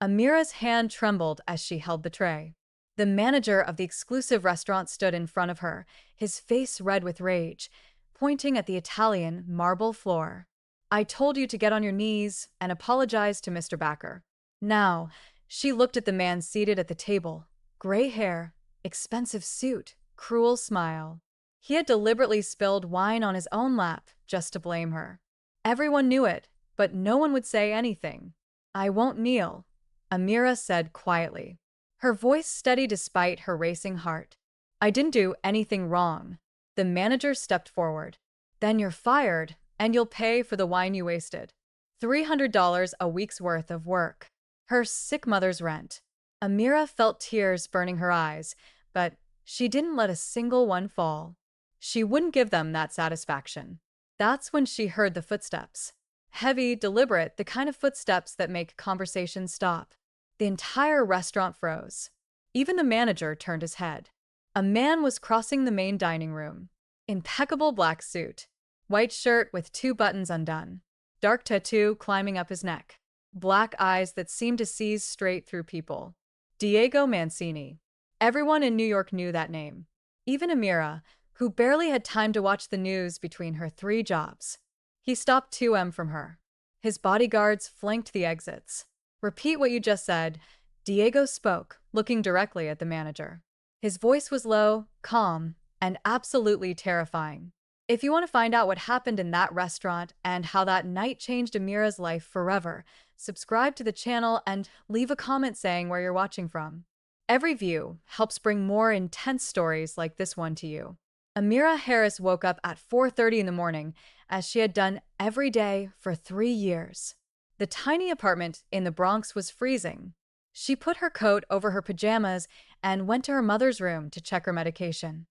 Amira's hand trembled as she held the tray. The manager of the exclusive restaurant stood in front of her, his face red with rage, pointing at the Italian marble floor. "I told you to get on your knees and apologize to Mr. Backer." Now, she looked at the man seated at the table. Gray hair, expensive suit, cruel smile. He had deliberately spilled wine on his own lap just to blame her. Everyone knew it, but no one would say anything. "I won't kneel," Amira said quietly, her voice steady despite her racing heart. "I didn't do anything wrong." The manager stepped forward. "Then you're fired, and you'll pay for the wine you wasted. $300 a week's worth of work. Her sick mother's rent." Amira felt tears burning her eyes, but she didn't let a single one fall. She wouldn't give them that satisfaction. That's when she heard the footsteps. Heavy, deliberate, the kind of footsteps that make conversations stop. The entire restaurant froze. Even the manager turned his head. A man was crossing the main dining room. Impeccable black suit. White shirt with 2 buttons undone. Dark tattoo climbing up his neck. Black eyes that seemed to see straight through people. Diego Mancini. Everyone in New York knew that name. Even Amira, who barely had time to watch the news between her 3 jobs. He stopped 2M from her. His bodyguards flanked the exits. "Repeat what you just said," Diego spoke, looking directly at the manager. His voice was low, calm, and absolutely terrifying. If you want to find out what happened in that restaurant and how that night changed Amira's life forever, subscribe to the channel and leave a comment saying where you're watching from. Every view helps bring more intense stories like this one to you. Amira Harris woke up at 4:30 in the morning, as she had done every day for 3 years. The tiny apartment in the Bronx was freezing. She put her coat over her pajamas and went to her mother's room to check her medication.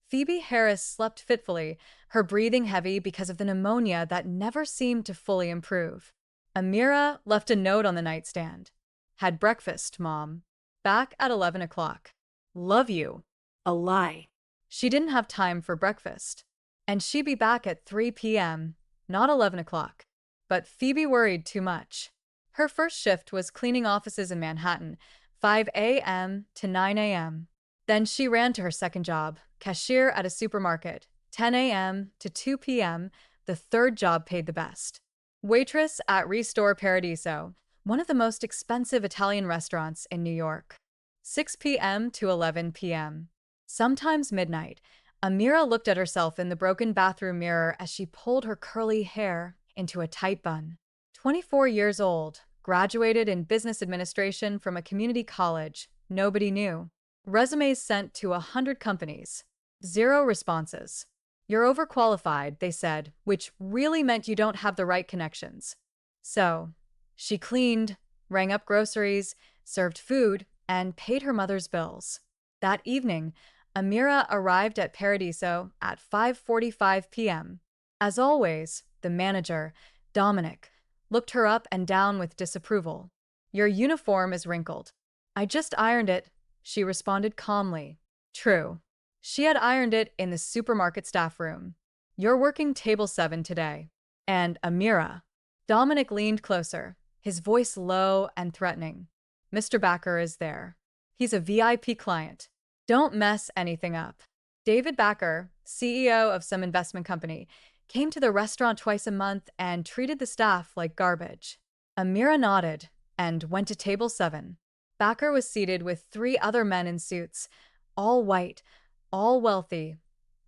Phoebe Harris slept fitfully, her breathing heavy because of the pneumonia that never seemed to fully improve. Amira left a note on the nightstand. "Had breakfast, Mom. Back at 11 o'clock. Love you." A lie. She didn't have time for breakfast. And she'd be back at 3 p.m., not 11 o'clock. But Phoebe worried too much. Her first shift was cleaning offices in Manhattan, 5 a.m. to 9 a.m. Then she ran to her second job, cashier at a supermarket, 10 a.m. to 2 p.m. The third job paid the best. Waitress at Restore Paradiso, one of the most expensive Italian restaurants in New York, 6 p.m. to 11 p.m. Sometimes midnight. Amira looked at herself in the broken bathroom mirror as she pulled her curly hair into a tight bun. 24 years old, graduated in business administration from a community college, nobody knew. Resumes sent to 100 companies. 0 responses. "You're overqualified," they said, which really meant you don't have the right connections. So, she cleaned, rang up groceries, served food, and paid her mother's bills. That evening, Amira arrived at Paradiso at 5:45 p.m. As always, the manager, Dominic, looked her up and down with disapproval. "Your uniform is wrinkled." "I just ironed it," she responded calmly. True. She had ironed it in the supermarket staff room. "You're working table 7 today." And Amira. Dominic leaned closer, his voice low and threatening. "Mr. Backer is there. He's a VIP client. Don't mess anything up." David Backer, CEO of some investment company, came to the restaurant twice a month and treated the staff like garbage. Amira nodded and went to table 7. Backer was seated with 3 other men in suits, all white, all wealthy,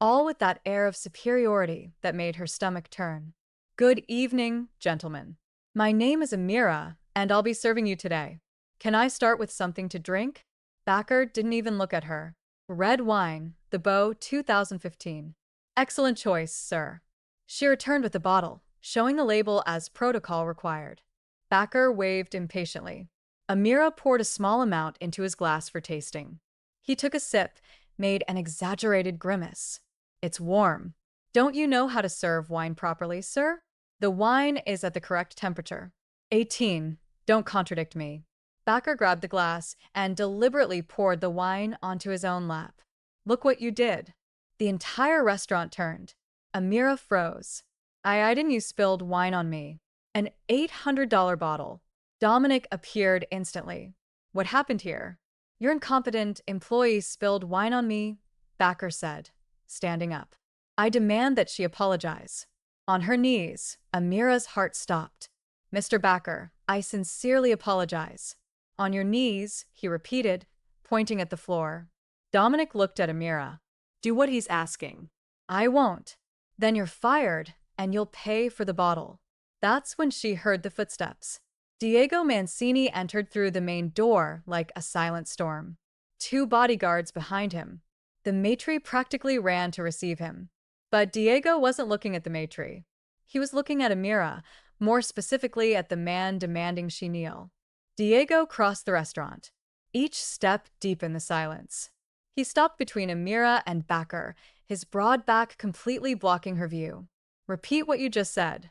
all with that air of superiority that made her stomach turn. "Good evening, gentlemen. My name is Amira, and I'll be serving you today. Can I start with something to drink?" Backer didn't even look at her. "Red wine, the Beau 2015. "Excellent choice, sir." She returned with the bottle, showing the label as protocol required. Backer waved impatiently. Amira poured a small amount into his glass for tasting. He took a sip, made an exaggerated grimace. "It's warm. Don't you know how to serve wine properly, sir? The wine is at the correct temperature." 18. Don't contradict me." Backer grabbed the glass and deliberately poured the wine onto his own lap. "Look what you did." The entire restaurant turned. Amira froze. I didn't. You spilled wine on me." An $800 bottle. Dominic appeared instantly. What happened here? Your incompetent employee spilled wine on me, Backer said, standing up. I demand that she apologize. On her knees, Amira's heart stopped. Mr. Backer, I sincerely apologize. On your knees, he repeated, pointing at the floor. Dominic looked at Amira. Do what he's asking. I won't. Then you're fired, and you'll pay for the bottle. That's when she heard the footsteps. Diego Mancini entered through the main door like a silent storm. 2 bodyguards behind him. The maitre practically ran to receive him. But Diego wasn't looking at the maitre. He was looking at Amira, more specifically at the man demanding she kneel. Diego crossed the restaurant. Each step deepened the silence. He stopped between Amira and Backer, his broad back completely blocking her view. Repeat what you just said.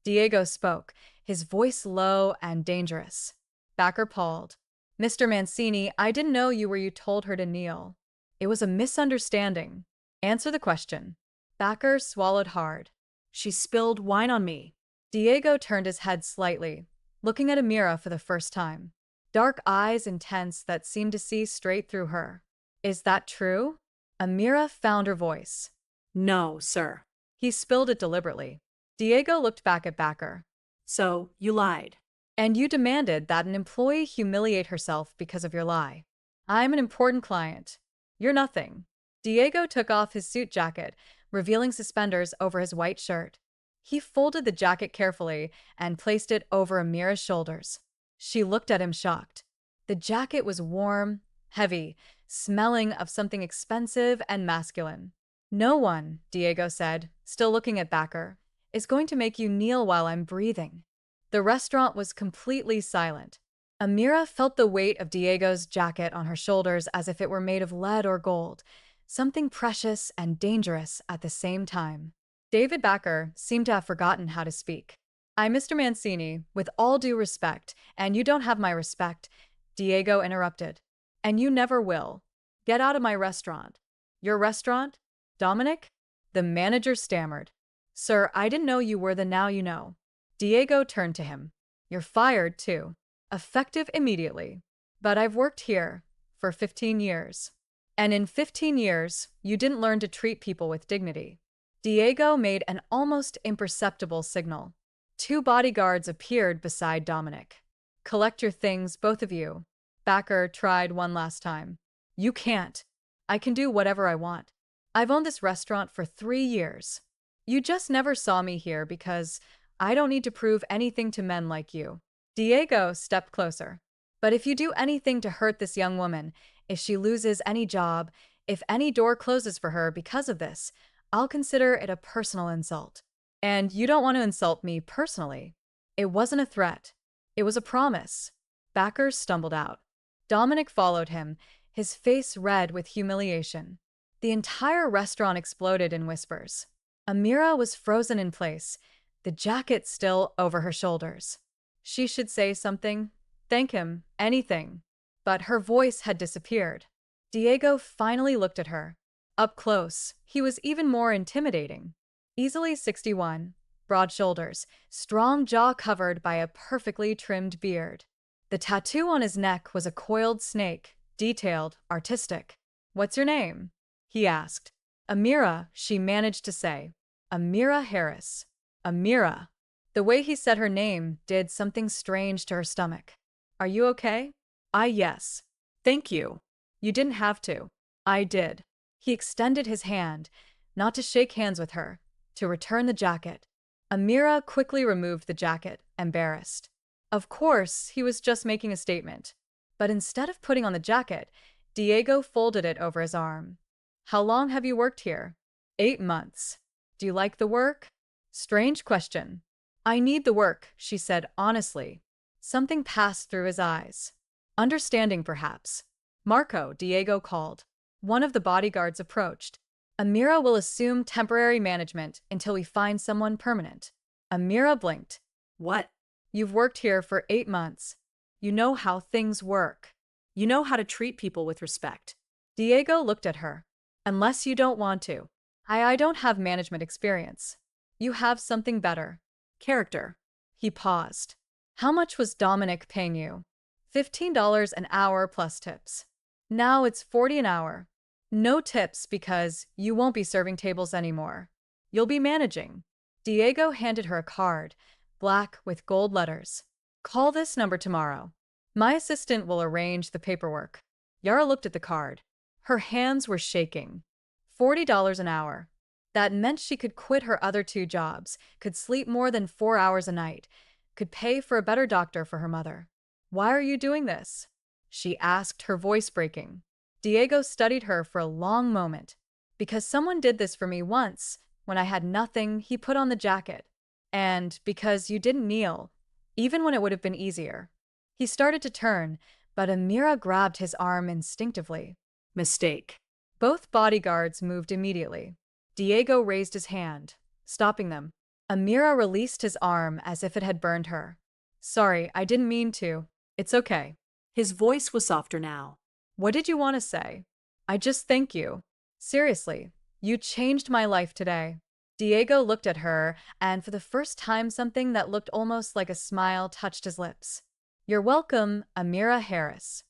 Diego spoke, his voice low and dangerous. Backer paused. Mr. Mancini, I didn't know you where you told her to kneel. It was a misunderstanding. Answer the question. Backer swallowed hard. She spilled wine on me. Diego turned his head slightly, looking at Amira for the first time. Dark eyes intense that seemed to see straight through her. Is that true? Amira found her voice. No, sir. He spilled it deliberately. Diego looked back at Backer. So, you lied. And you demanded that an employee humiliate herself because of your lie. I'm an important client. You're nothing. Diego took off his suit jacket, revealing suspenders over his white shirt. He folded the jacket carefully and placed it over Amira's shoulders. She looked at him shocked. The jacket was warm, heavy, smelling of something expensive and masculine. No one, Diego said, still looking at Backer, is going to make you kneel while I'm breathing. The restaurant was completely silent. Amira felt the weight of Diego's jacket on her shoulders as if it were made of lead or gold, something precious and dangerous at the same time. David Backer seemed to have forgotten how to speak. I'm Mr. Mancini, with all due respect, and you don't have my respect, Diego interrupted. And you never will. Get out of my restaurant. Your restaurant? Dominic? The manager stammered. Sir, I didn't know you were the now you know. Diego turned to him. You're fired, too. Effective immediately. But I've worked here for 15 years. And in 15 years, you didn't learn to treat people with dignity. Diego made an almost imperceptible signal. 2 bodyguards appeared beside Dominic. Collect your things, both of you. Backer tried one last time. You can't. I can do whatever I want. I've owned this restaurant for 3 years. You just never saw me here because I don't need to prove anything to men like you. Diego stepped closer. But if you do anything to hurt this young woman, if she loses any job, if any door closes for her because of this, I'll consider it a personal insult. And you don't want to insult me personally. It wasn't a threat. It was a promise. Backer stumbled out. Dominic followed him, his face red with humiliation. The entire restaurant exploded in whispers. Amira was frozen in place, the jacket still over her shoulders. She should say something, thank him, anything. But her voice had disappeared. Diego finally looked at her. Up close, he was even more intimidating. Easily 61, broad shoulders, strong jaw covered by a perfectly trimmed beard. The tattoo on his neck was a coiled snake, detailed, artistic. What's your name? He asked. Amira, she managed to say. Amira Harris. Amira. The way he said her name did something strange to her stomach. Are you okay? Yes. Thank you. You didn't have to. I did. He extended his hand, not to shake hands with her, to return the jacket. Amira quickly removed the jacket, embarrassed. Of course, he was just making a statement. But instead of putting on the jacket, Diego folded it over his arm. How long have you worked here? 8 months. Do you like the work? Strange question. I need the work, she said honestly. Something passed through his eyes. Understanding, perhaps. Marco, Diego called. One of the bodyguards approached. Amira will assume temporary management until we find someone permanent. Amira blinked. What? You've worked here for 8 months. You know how things work. You know how to treat people with respect. Diego looked at her. Unless you don't want to. I don't have management experience. You have something better. Character. He paused. How much was Dominic paying you? $15 an hour plus tips. Now it's 40 an hour. No tips because you won't be serving tables anymore. You'll be managing. Diego handed her a card, black with gold letters. Call this number tomorrow. My assistant will arrange the paperwork. Yara looked at the card. Her hands were shaking. $40 an hour. That meant she could quit her other two jobs, could sleep more than 4 hours a night, could pay for a better doctor for her mother. Why are you doing this? She asked, her voice breaking. Diego studied her for a long moment. Because someone did this for me once, when I had nothing, he put on the jacket. And because you didn't kneel, even when it would have been easier. He started to turn, but Amira grabbed his arm instinctively. Mistake. Both bodyguards moved immediately. Diego raised his hand, stopping them. Amira released his arm as if it had burned her. Sorry, I didn't mean to. It's okay. His voice was softer now. What did you want to say? I just thank you. Seriously, you changed my life today. Diego looked at her, and for the first time something that looked almost like a smile touched his lips. You're welcome, Amira Harris.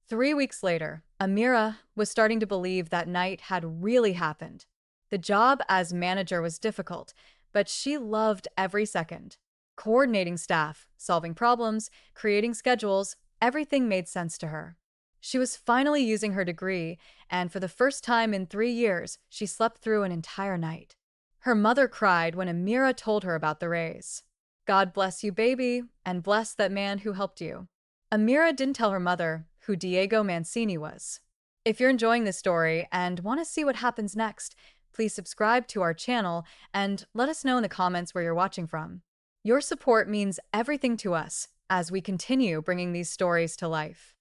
3 weeks later, Amira was starting to believe that night had really happened. The job as manager was difficult, but she loved every second. Coordinating staff, solving problems, creating schedules, everything made sense to her. She was finally using her degree, and for the first time in 3 years, she slept through an entire night. Her mother cried when Amira told her about the raise. God bless you, baby, and bless that man who helped you. Amira didn't tell her mother who Diego Mancini was. If you're enjoying this story and want to see what happens next, please subscribe to our channel and let us know in the comments where you're watching from. Your support means everything to us as we continue bringing these stories to life.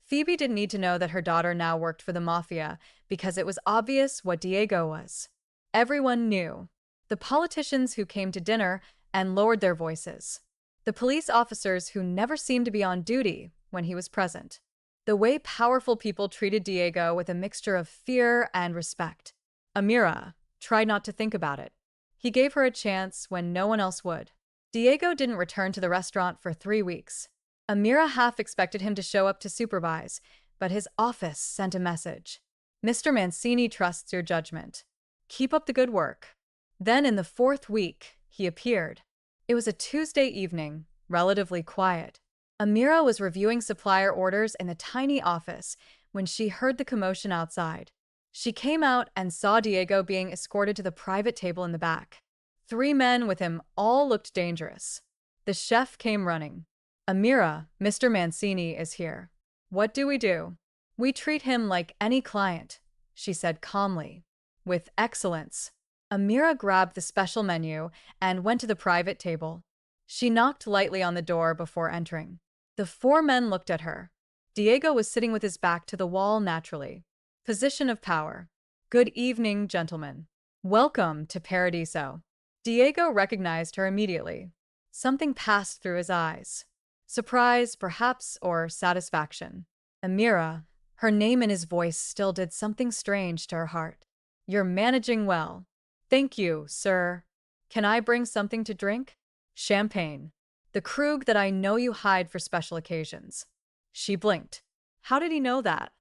Phoebe didn't need to know that her daughter now worked for the Mafia because it was obvious what Diego was. Everyone knew. The politicians who came to dinner and lowered their voices. The police officers who never seemed to be on duty when he was present. The way powerful people treated Diego with a mixture of fear and respect. Amira tried not to think about it. He gave her a chance when no one else would. Diego didn't return to the restaurant for 3 weeks. Amira half expected him to show up to supervise, but his office sent a message. Mr. Mancini trusts your judgment. Keep up the good work. Then in the 4th week, he appeared. It was a Tuesday evening, relatively quiet. Amira was reviewing supplier orders in the tiny office when she heard the commotion outside. She came out and saw Diego being escorted to the private table in the back. 3 men with him all looked dangerous. The chef came running. Amira, Mr. Mancini is here. What do? We treat him like any client, she said calmly. With excellence. Amira grabbed the special menu and went to the private table. She knocked lightly on the door before entering. The 4 men looked at her. Diego was sitting with his back to the wall naturally. Position of power. Good evening, gentlemen. Welcome to Paradiso. Diego recognized her immediately. Something passed through his eyes. Surprise, perhaps, or satisfaction. Amira, her name in his voice still did something strange to her heart. You're managing well. Thank you, sir. Can I bring something to drink? Champagne. The Krug that I know you hide for special occasions. She blinked. How did he know that?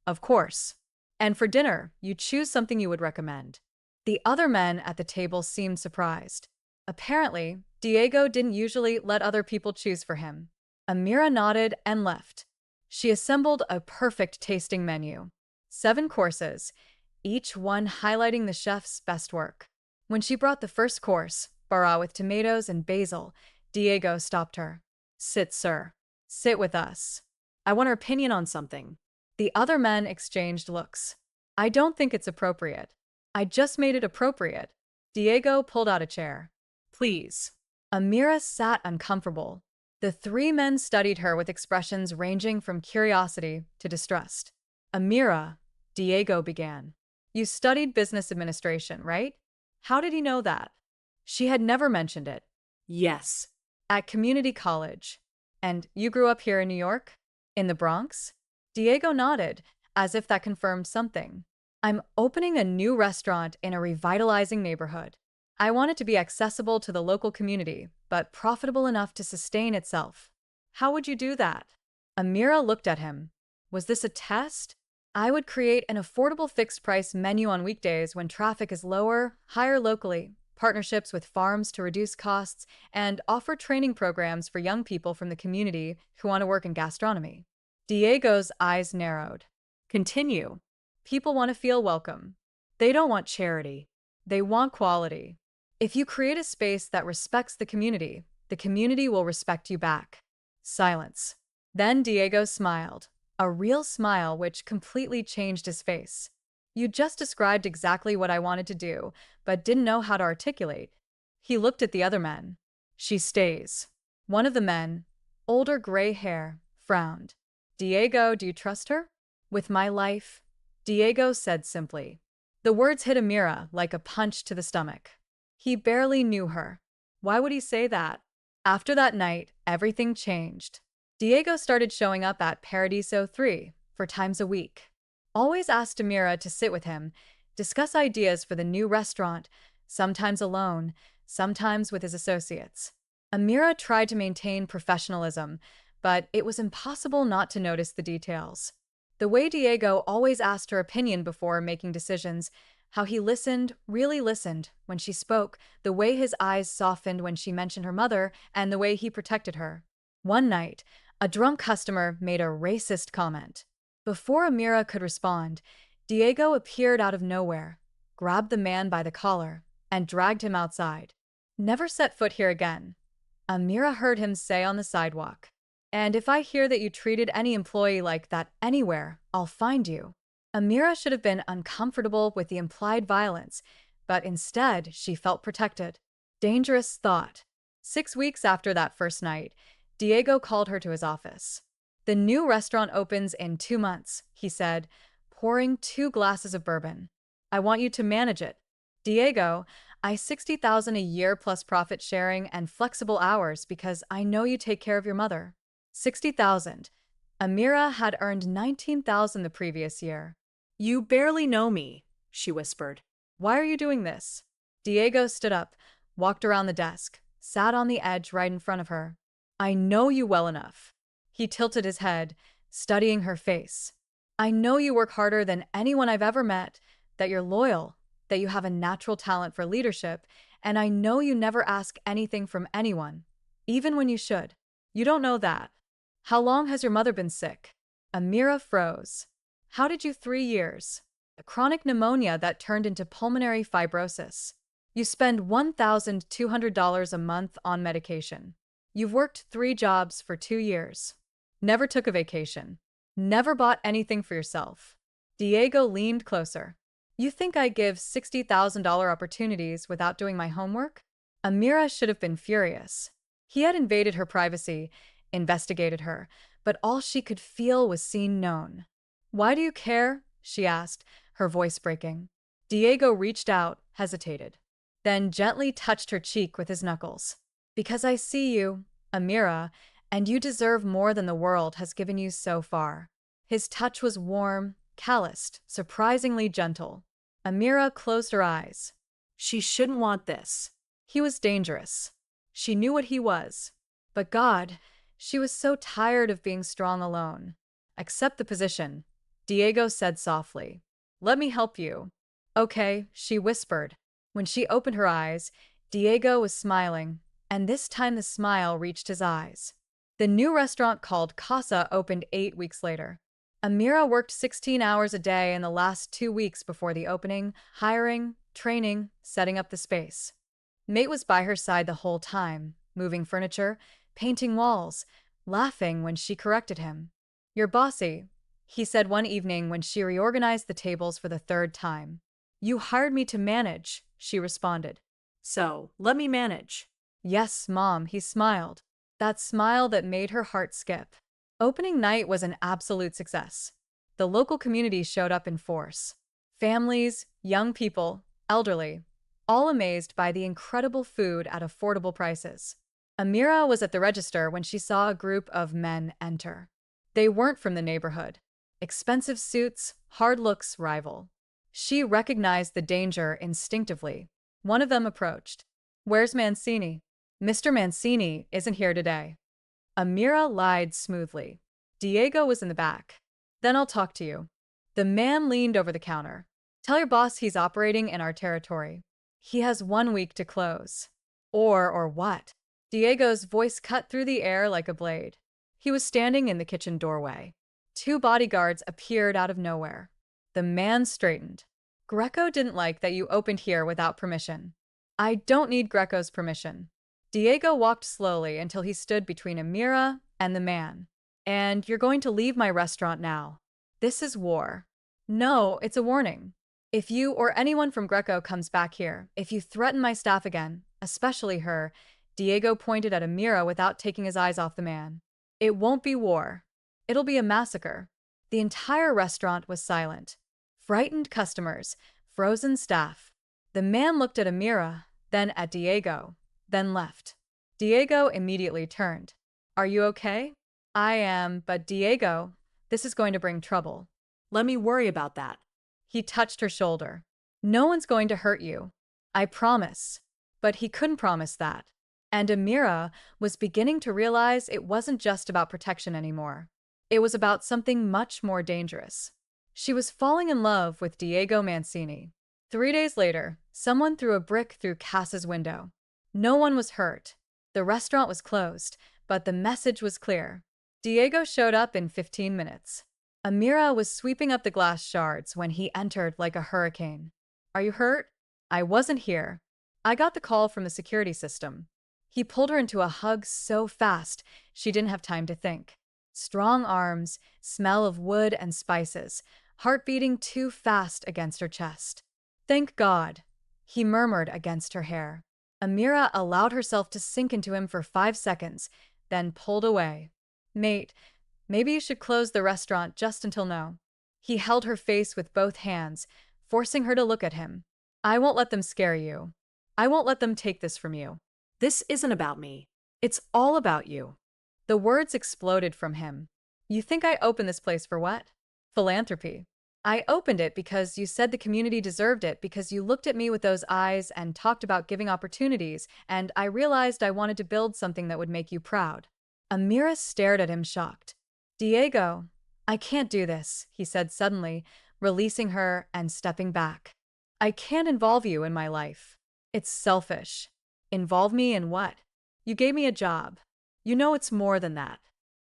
Of course. And for dinner, you choose something you would recommend. The other men at the table seemed surprised. Apparently, Diego didn't usually let other people choose for him. Amira nodded and left. She assembled a perfect tasting menu. 7 courses, each one highlighting the chef's best work. When she brought the first course, bara with tomatoes and basil, Diego stopped her. Sit, sir. Sit with us. I want her opinion on something. The other men exchanged looks. I don't think it's appropriate. I just made it appropriate. Diego pulled out a chair. Please. Amira sat uncomfortable. The 3 men studied her with expressions ranging from curiosity to distrust. Amira, Diego began. You studied business administration, right? How did he know that? She had never mentioned it. Yes. At community college. And you grew up here in New York? In the Bronx? Diego nodded, as if that confirmed something. I'm opening a new restaurant in a revitalizing neighborhood. I want it to be accessible to the local community, but profitable enough to sustain itself. How would you do that? Amira looked at him. Was this a test? I would create an affordable fixed price menu on weekdays when traffic is lower, hire locally, partnerships with farms to reduce costs, and offer training programs for young people from the community who want to work in gastronomy. Diego's eyes narrowed. Continue. People want to feel welcome. They don't want charity. They want quality. If you create a space that respects the community will respect you back. Silence. Then Diego smiled, a real smile which completely changed his face. You just described exactly what I wanted to do, but didn't know how to articulate. He looked at the other men. She stays. One of the men, older gray hair, frowned. Diego, do you trust her? With my life? Diego said simply. The words hit Amira like a punch to the stomach. He barely knew her. Why would he say that? After that night, everything changed. Diego started showing up at Paradiso 3 4 times a week. Always asked Amira to sit with him, discuss ideas for the new restaurant, sometimes alone, sometimes with his associates. Amira tried to maintain professionalism, but it was impossible not to notice the details. The way Diego always asked her opinion before making decisions, how he listened, really listened, when she spoke, the way his eyes softened when she mentioned her mother, and the way he protected her. One night, a drunk customer made a racist comment. Before Amira could respond, Diego appeared out of nowhere, grabbed the man by the collar, and dragged him outside. Never set foot here again, Amira heard him say on the sidewalk. And if I hear that you treated any employee like that anywhere, I'll find you. Amira should have been uncomfortable with the implied violence, but instead she felt protected. Dangerous thought. 6 weeks after that first night, Diego called her to his office. The new restaurant opens in 2 months, he said, pouring 2 glasses of bourbon. I want you to manage it. Diego, I 60,000 a year plus profit sharing and flexible hours because I know you take care of your mother. 60,000. Amira had earned 19,000 the previous year. You barely know me, she whispered. Why are you doing this? Diego stood up, walked around the desk, sat on the edge right in front of her. I know you well enough. He tilted his head, studying her face. I know you work harder than anyone I've ever met, that you're loyal, that you have a natural talent for leadership, and I know you never ask anything from anyone, even when you should. You don't know that. How long has your mother been sick? Amira froze. How did you 3 years? A chronic pneumonia that turned into pulmonary fibrosis. You spend $1,200 a month on medication. You've worked 3 jobs for 2 years. Never took a vacation. Never bought anything for yourself. Diego leaned closer. You think I give $60,000 opportunities without doing my homework? Amira should have been furious. He had invaded her privacy, investigated her, but all she could feel was seen known. Why do you care? She asked, her voice breaking. Diego reached out, hesitated, then gently touched her cheek with his knuckles. Because I see you, Amira, and you deserve more than the world has given you so far. His touch was warm, calloused, surprisingly gentle. Amira closed her eyes. She shouldn't want this. He was dangerous. She knew what he was. But God, she was so tired of being strong alone. Accept the position, Diego said softly. Let me help you. Okay, she whispered. When she opened her eyes, Diego was smiling, and this time the smile reached his eyes. The new restaurant called Casa opened 8 weeks later. Amira worked 16 hours a day in the last 2 weeks before the opening, hiring, training, setting up the space. Mate was by her side the whole time, moving furniture, painting walls, laughing when she corrected him. You're bossy, he said one evening when she reorganized the tables for the 3rd time. You hired me to manage, she responded. So, let me manage. Yes, Mom, he smiled. That smile that made her heart skip. Opening night was an absolute success. The local community showed up in force. Families, young people, elderly, all amazed by the incredible food at affordable prices. Amira was at the register when she saw a group of men enter. They weren't from the neighborhood. Expensive suits, hard looks rival. She recognized the danger instinctively. One of them approached. Where's Mancini? Mr. Mancini isn't here today. Amira lied smoothly. Diego was in the back. Then I'll talk to you. The man leaned over the counter. Tell your boss he's operating in our territory. He has 1 week to close. Or what? Diego's voice cut through the air like a blade. He was standing in the kitchen doorway. 2 bodyguards appeared out of nowhere. The man straightened. Greco didn't like that you opened here without permission. I don't need Greco's permission. Diego walked slowly until he stood between Amira and the man. And you're going to leave my restaurant now. This is war. No, it's a warning. If you or anyone from Greco comes back here, if you threaten my staff again, especially her, Diego pointed at Amira without taking his eyes off the man. It won't be war. It'll be a massacre. The entire restaurant was silent. Frightened customers, frozen staff. The man looked at Amira, then at Diego, then left. Diego immediately turned. Are you okay? I am, but Diego, this is going to bring trouble. Let me worry about that. He touched her shoulder. No one's going to hurt you. I promise. But he couldn't promise that. And Amira was beginning to realize it wasn't just about protection anymore. It was about something much more dangerous. She was falling in love with Diego Mancini. 3 days later, someone threw a brick through Cass's window. No one was hurt. The restaurant was closed, but the message was clear. Diego showed up in 15 minutes. Amira was sweeping up the glass shards when he entered like a hurricane. Are you hurt? I wasn't here. I got the call from the security system. He pulled her into a hug so fast she didn't have time to think. Strong arms, smell of wood and spices, heart beating too fast against her chest. Thank God, he murmured against her hair. Amira allowed herself to sink into him for 5 seconds, then pulled away. Mate, maybe you should close the restaurant just until now. He held her face with both hands, forcing her to look at him. I won't let them scare you. I won't let them take this from you. This isn't about me. It's all about you. The words exploded from him. You think I opened this place for what? Philanthropy. I opened it because you said the community deserved it, because you looked at me with those eyes and talked about giving opportunities, and I realized I wanted to build something that would make you proud. Amira stared at him shocked. Diego, I can't do this, he said suddenly, releasing her and stepping back. I can't involve you in my life. It's selfish. Involve me in what? You gave me a job. You know it's more than that.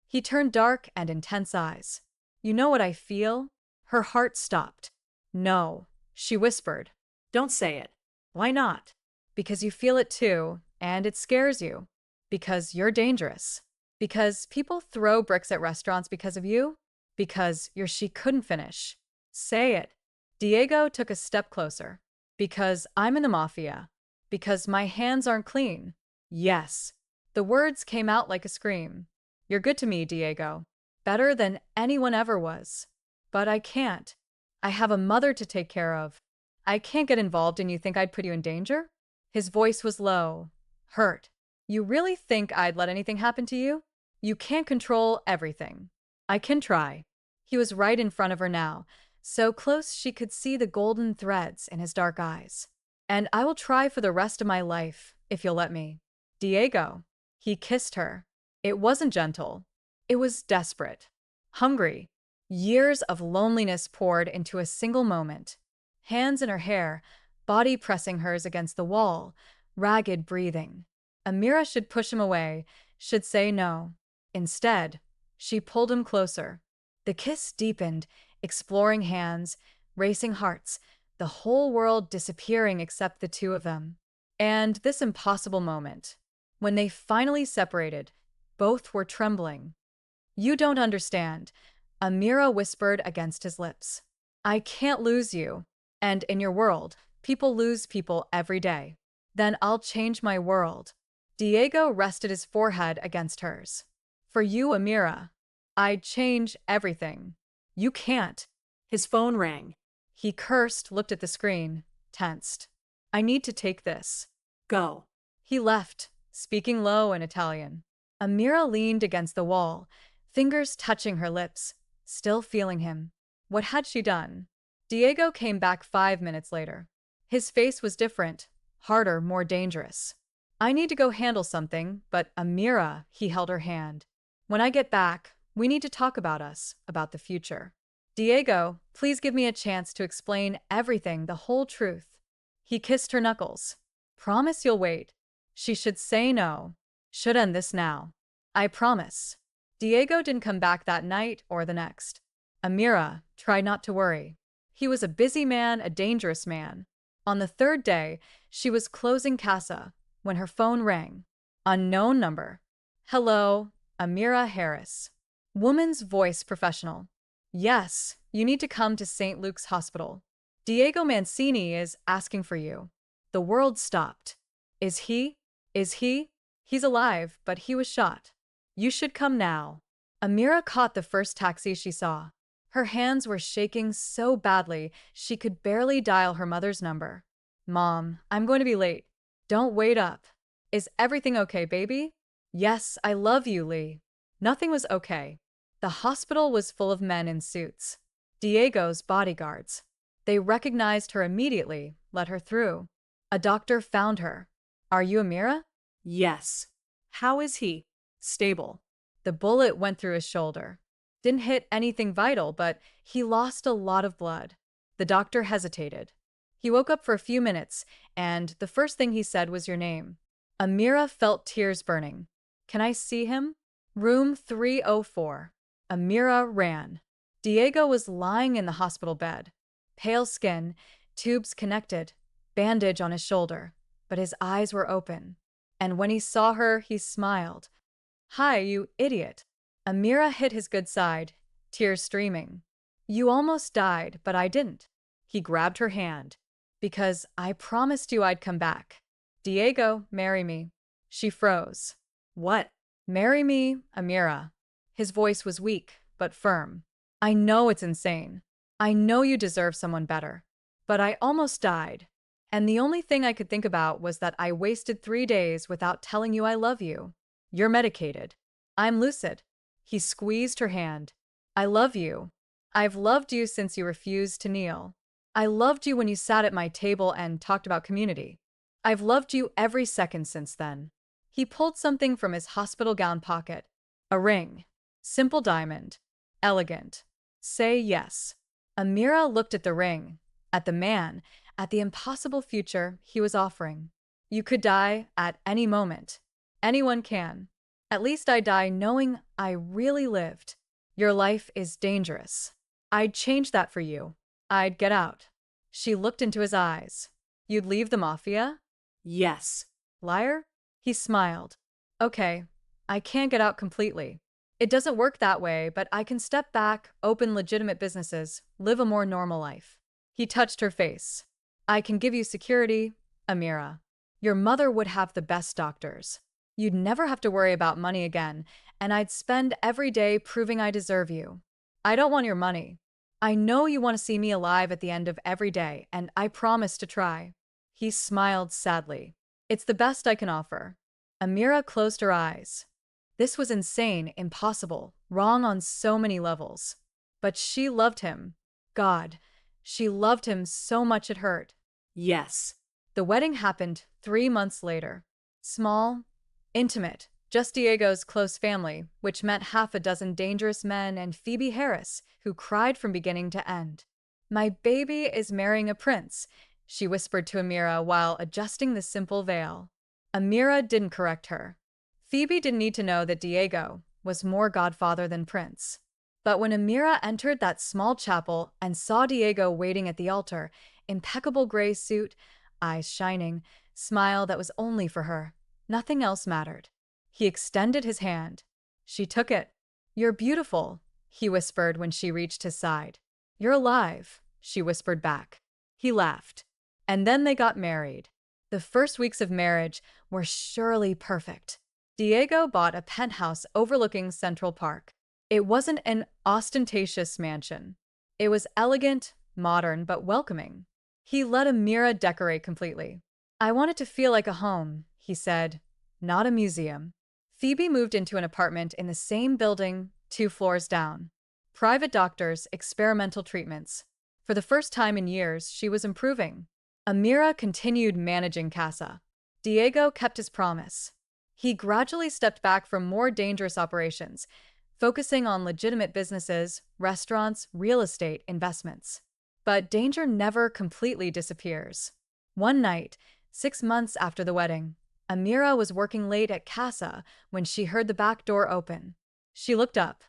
He turned dark and intense eyes. You know what I feel? Her heart stopped. No, she whispered. Don't say it. Why not? Because you feel it too, and it scares you. Because you're dangerous. Because people throw bricks at restaurants because of you. Because she couldn't finish. Say it. Diego took a step closer. Because I'm in the Mafia. Because my hands aren't clean. Yes. The words came out like a scream. You're good to me, Diego. Better than anyone ever was. But I can't. I have a mother to take care of. I can't get involved and you think I'd put you in danger? His voice was low, hurt. You really think I'd let anything happen to you? You can't control everything. I can try. He was right in front of her now, so close she could see the golden threads in his dark eyes. And I will try for the rest of my life, if you'll let me. Diego. He kissed her. It wasn't gentle. It was desperate. Hungry. Years of loneliness poured into a single moment. Hands in her hair, body pressing hers against the wall, ragged breathing. Amira should push him away, should say no. Instead, she pulled him closer. The kiss deepened, exploring hands, racing hearts, the whole world disappearing except the two of them. And this impossible moment. When they finally separated, both were trembling. You don't understand, Amira whispered against his lips. I can't lose you. And in your world, people lose people every day. Then I'll change my world. Diego rested his forehead against hers. For you, Amira, I'd change everything. You can't. His phone rang. He cursed, looked at the screen, tensed. I need to take this. Go. He left, speaking low in Italian. Amira leaned against the wall, fingers touching her lips, still feeling him. What had she done? Diego came back 5 minutes later. His face was different, harder, more dangerous. I need to go handle something, but Amira, he held her hand. When I get back, we need to talk about us, about the future. Diego, please give me a chance to explain everything, the whole truth. He kissed her knuckles. Promise you'll wait. She should say no. Should end this now. I promise. Diego didn't come back that night or the next. Amira tried not to worry. He was a busy man, a dangerous man. On the third day, she was closing casa when her phone rang. Unknown number. Hello, Amira Harris. Woman's voice professional. Yes, you need to come to St. Luke's Hospital. Diego Mancini is asking for you. The world stopped. Is he? Is he? He's alive, but he was shot. You should come now. Amira caught the first taxi she saw. Her hands were shaking so badly she could barely dial her mother's number. Mom, I'm going to be late. Don't wait up. Is everything okay, baby? Yes, I love you, Lee. Nothing was okay. The hospital was full of men in suits. Diego's bodyguards. They recognized her immediately, let her through. A doctor found her. Are you Amira? Yes. How is he? Stable. The bullet went through his shoulder. Didn't hit anything vital, but he lost a lot of blood. The doctor hesitated. He woke up for a few minutes, and the first thing he said was your name. Amira felt tears burning. Can I see him? Room 304. Amira ran. Diego was lying in the hospital bed. Pale skin, tubes connected, bandage on his shoulder, but his eyes were open. And when he saw her, he smiled. Hi, you idiot. Amira hit his good side, tears streaming. You almost died, but I didn't. He grabbed her hand. Because I promised you I'd come back. Diego, marry me. She froze. What? Marry me, Amira. His voice was weak, but firm. I know it's insane. I know you deserve someone better. But I almost died. And the only thing I could think about was that I wasted 3 days without telling you I love you. You're medicated. I'm lucid. He squeezed her hand. I love you. I've loved you since you refused to kneel. I loved you when you sat at my table and talked about community. I've loved you every second since then. He pulled something from his hospital gown pocket. A ring. Simple diamond. Elegant. Say yes. Amira looked at the ring, at the man, at the impossible future he was offering. You could die at any moment. Anyone can. At least I die knowing I really lived. Your life is dangerous. I'd change that for you. I'd get out. She looked into his eyes. You'd leave the Mafia? Yes. Liar? He smiled. Okay, I can't get out completely. It doesn't work that way, but I can step back, open legitimate businesses, live a more normal life. He touched her face. I can give you security, Amira. Your mother would have the best doctors. You'd never have to worry about money again, and I'd spend every day proving I deserve you. I don't want your money. I know you want to see me alive at the end of every day, and I promise to try. He smiled sadly. It's the best I can offer. Amira closed her eyes. This was insane, impossible, wrong on so many levels. But she loved him. God, she loved him so much it hurt. Yes. The wedding happened 3 months later. Small, intimate, just Diego's close family, which meant half a dozen dangerous men and Phoebe Harris, who cried from beginning to end. My baby is marrying a prince, she whispered to Amira while adjusting the simple veil. Amira didn't correct her. Phoebe didn't need to know that Diego was more godfather than prince. But when Amira entered that small chapel and saw Diego waiting at the altar, impeccable gray suit, eyes shining, smile that was only for her, nothing else mattered. He extended his hand. She took it. You're beautiful, he whispered when she reached his side. You're alive, she whispered back. He laughed. And then they got married. The first weeks of marriage were surely perfect. Diego bought a penthouse overlooking Central Park. It wasn't an ostentatious mansion. It was elegant, modern, but welcoming. He let Amira decorate completely. I want it to feel like a home, he said, not a museum. Phoebe moved into an apartment in the same building, 2 floors down. Private doctors, experimental treatments. For the first time in years, she was improving. Amira continued managing Casa. Diego kept his promise. He gradually stepped back from more dangerous operations, focusing on legitimate businesses, restaurants, real estate, investments. But danger never completely disappears. One night, 6 months after the wedding, Amira was working late at Casa when she heard the back door open. She looked up.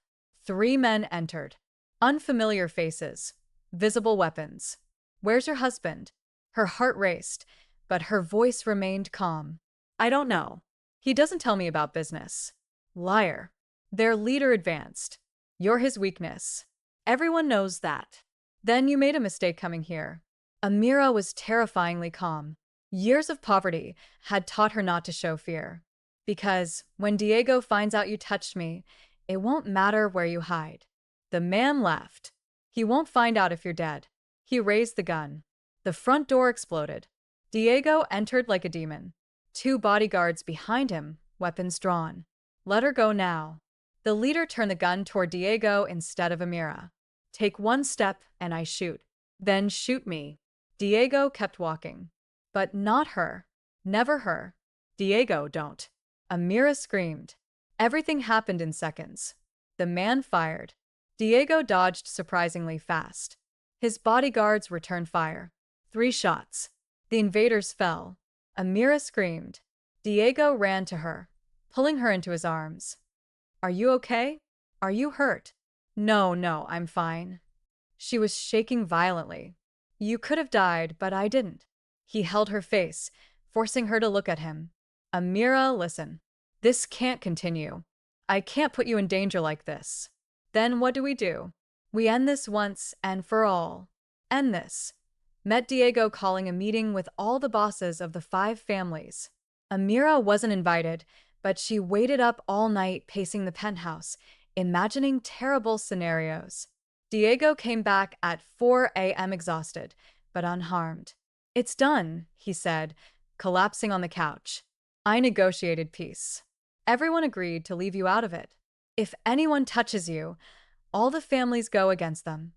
3 men entered. Unfamiliar faces, visible weapons. "Where's your husband?" Her heart raced, but her voice remained calm. I don't know. "He doesn't tell me about business." Liar. Their leader advanced. "You're his weakness." Everyone knows that. "Then you made a mistake coming here." Amira was terrifyingly calm. Years of poverty had taught her not to show fear. "Because when Diego finds out you touched me, it won't matter where you hide." The man laughed. "He won't find out if you're dead." He raised the gun. The front door exploded. Diego entered like a demon. 2 bodyguards behind him, weapons drawn. "Let her go now." The leader turned the gun toward Diego instead of Amira. "Take 1 step and I shoot. Then shoot me." Diego kept walking. "But not her. Never her." "Diego, don't." Amira screamed. Everything happened in seconds. The man fired. Diego dodged surprisingly fast. His bodyguards returned fire. 3 shots. The invaders fell. Amira screamed. Diego ran to her, pulling her into his arms. "Are you okay? Are you hurt?" "No, no, I'm fine." She was shaking violently. "You could have died, but I didn't." He held her face, forcing her to look at him. "Amira, listen. This can't continue. I can't put you in danger like this." "Then what do? We end this once and for all." End this. Met Diego calling a meeting with all the bosses of the 5 families. Amira wasn't invited, but she waited up all night pacing the penthouse, imagining terrible scenarios. Diego came back at 4 a.m. exhausted, but unharmed. "It's done," he said, collapsing on the couch. "I negotiated peace. Everyone agreed to leave you out of it. If anyone touches you, all the families go against them."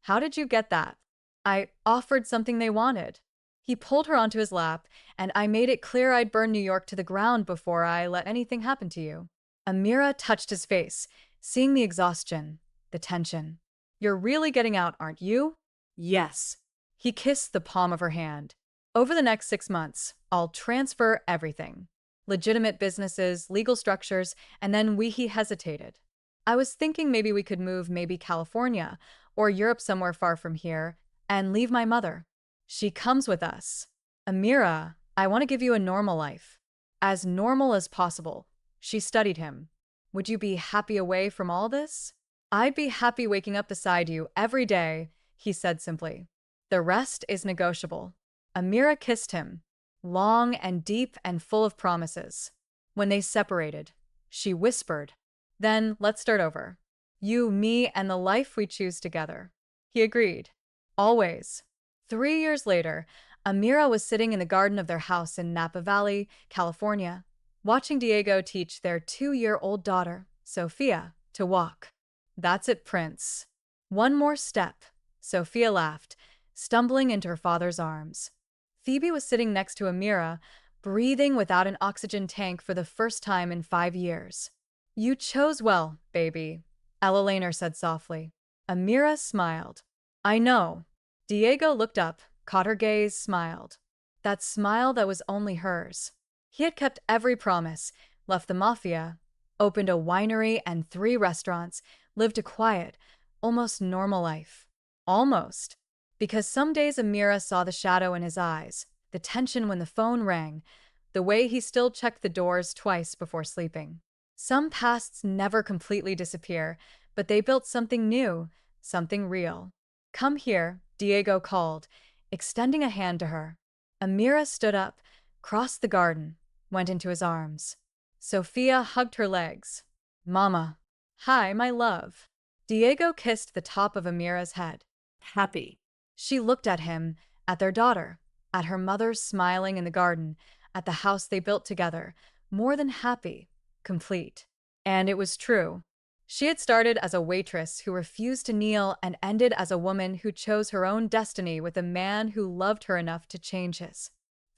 "How did you get that?" "I offered something they wanted." He pulled her onto his lap, and I made it clear I'd burn New York to the ground before I let anything happen to you. Amira touched his face, seeing the exhaustion, the tension. "You're really getting out, aren't you?" Yes. He kissed the palm of her hand. "Over the next 6 months, I'll transfer everything. Legitimate businesses, legal structures, and then he hesitated. "I was thinking maybe we could move, maybe California, or Europe somewhere far from here, and leave my mother. She comes with us." "Amira, I want to give you a normal life." "As normal as possible." She studied him. "Would you be happy away from all this?" "I'd be happy waking up beside you every day," he said simply. "The rest is negotiable." Amira kissed him, long and deep and full of promises. When they separated, she whispered, "Then let's start over. You, me, and the life we choose together." He agreed. Always. 3 years later, Amira was sitting in the garden of their house in Napa Valley, California, watching Diego teach their 2-year-old daughter, Sophia, to walk. "That's it, Prince. One more step." Sophia laughed, stumbling into her father's arms. Phoebe was sitting next to Amira, breathing without an oxygen tank for the first time in 5 years. "You chose well, baby," Ella said softly. Amira smiled. "I know." Diego looked up, caught her gaze, smiled. That smile that was only hers. He had kept every promise, left the Mafia, opened a winery and 3 restaurants, lived a quiet, almost normal life. Almost. Because some days Amira saw the shadow in his eyes, the tension when the phone rang, the way he still checked the doors twice before sleeping. Some pasts never completely disappear, but they built something new, something real. "Come here," Diego called, extending a hand to her. Amira stood up, crossed the garden, went into his arms. Sophia hugged her legs. "Mama." "Hi, my love." Diego kissed the top of Amira's head. Happy. She looked at him, at their daughter, at her mother smiling in the garden, at the house they built together, more than happy, complete. And it was true. She had started as a waitress who refused to kneel and ended as a woman who chose her own destiny with a man who loved her enough to change his.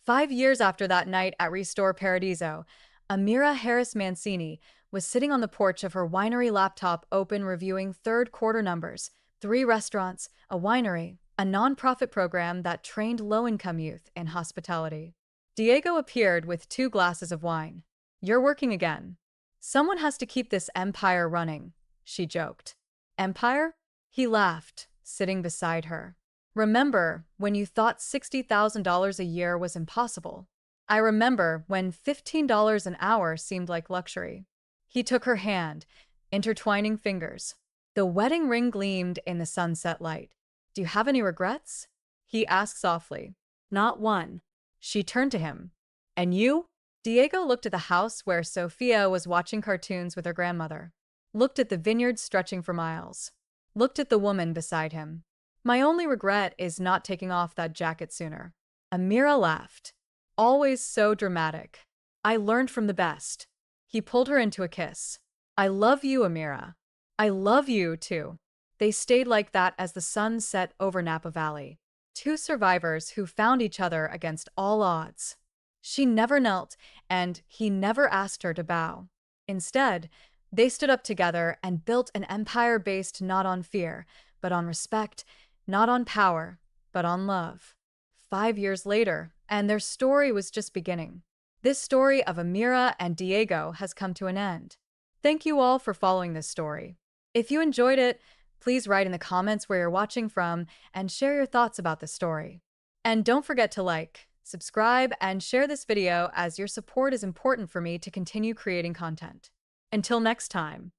5 years after that night at Restore Paradiso, Amira Harris Mancini was sitting on the porch of her winery, laptop open, reviewing third quarter numbers: 3 restaurants, a winery, a nonprofit program that trained low-income youth in hospitality. Diego appeared with 2 glasses of wine. "You're working again. Someone has to keep this empire running," she joked. "Empire?" He laughed, sitting beside her. "Remember when you thought $60,000 a year was impossible? I remember when $15 an hour seemed like luxury." He took her hand, intertwining fingers. The wedding ring gleamed in the sunset light. "Do you have any regrets?" he asked softly. Not one. She turned to him. "And you?" Diego looked at the house where Sophia was watching cartoons with her grandmother. Looked at the vineyards stretching for miles. Looked at the woman beside him. "My only regret is not taking off that jacket sooner." Amira laughed. "Always so dramatic. I learned from the best." He pulled her into a kiss. "I love you, Amira. I love you, too." They stayed like that as the sun set over Napa Valley. 2 survivors who found each other against all odds. She never knelt, and he never asked her to bow. Instead, they stood up together and built an empire based not on fear, but on respect, not on power, but on love. 5 years later, and their story was just beginning. This story of Amira and Diego has come to an end. Thank you all for following this story. If you enjoyed it, please write in the comments where you're watching from and share your thoughts about the story. And don't forget to like, subscribe, and share this video, as your support is important for me to continue creating content. Until next time.